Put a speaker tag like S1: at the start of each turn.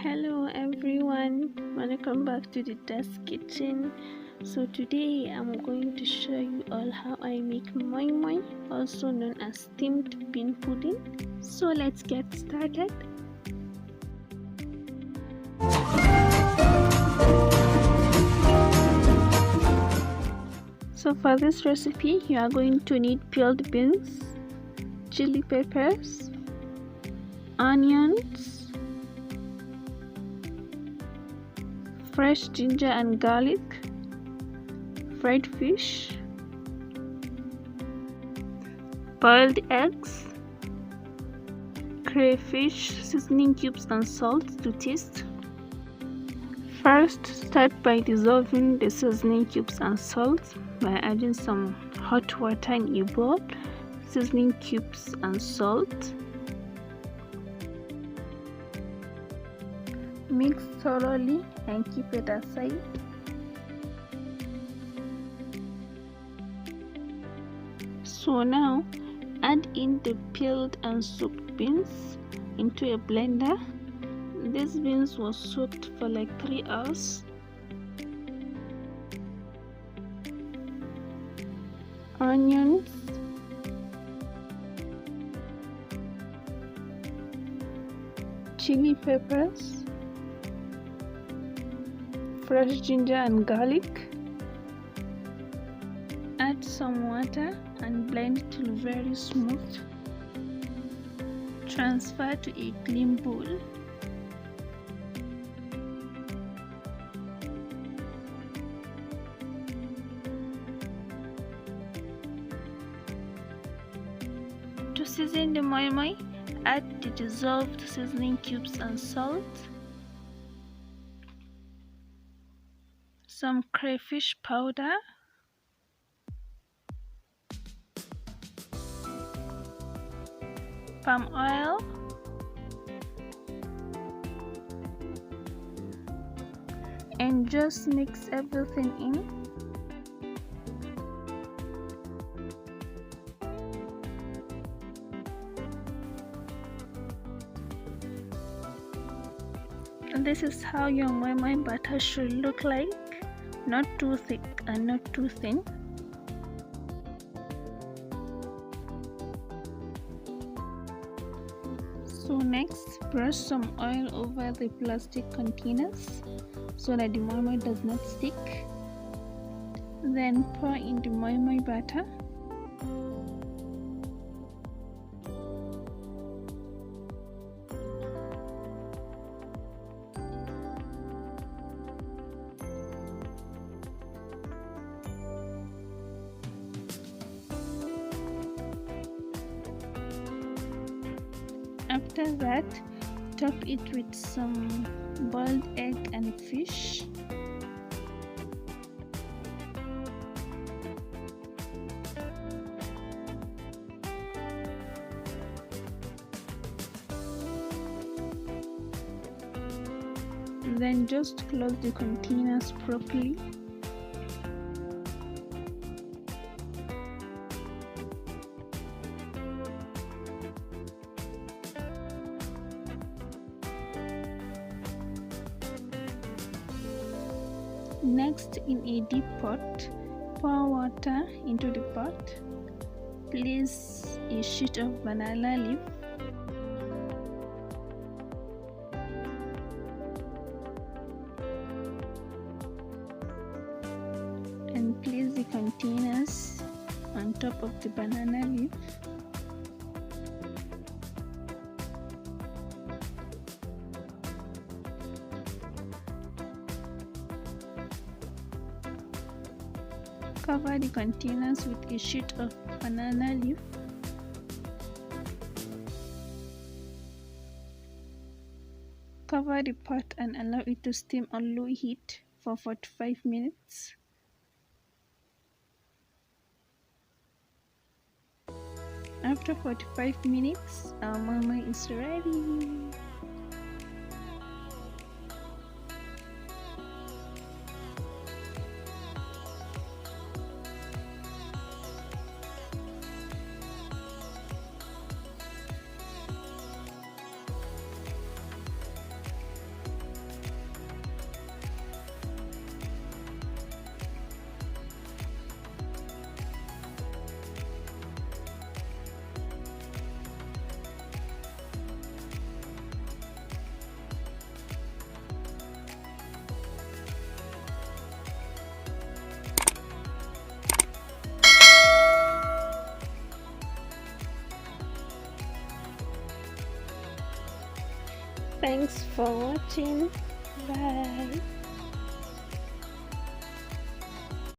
S1: Hello everyone, welcome back to the desk kitchen. So today I'm going to show you all how I make moi moi, also known as steamed bean pudding. So let's get started. So for this recipe you are going to need peeled beans, chili peppers, onions, fresh ginger and garlic, fried fish, boiled eggs, crayfish, seasoning cubes and salt to taste. First, start by dissolving the seasoning cubes and salt by adding some hot water in a bowl, seasoning cubes and salt. Mix thoroughly and keep it aside. So now add in the peeled and soaked beans into a blender. These beans were soaked for like 3 hours. Onions, chili peppers, fresh ginger and garlic. Add some water and blend till very smooth. Transfer to a clean bowl. To season the moi moi, add the dissolved seasoning cubes and salt, some crayfish powder, palm oil, and just mix everything in. And this is how your moi moi batter should look like, not too thick and not too thin. So next, brush some oil over the plastic containers so that the moi moi does not stick. Then pour in the moi moi batter. After that, top it with some boiled egg and fish. Then just close the containers properly. Next, in a deep pot, pour water into the pot. Place a sheet of banana leaf. And place the containers on top of the banana leaf. Cover the containers with a sheet of banana leaf. Cover the pot and allow it to steam on low heat for 45 minutes. After 45 minutes, our moi moi is ready. Thanks for watching. Bye.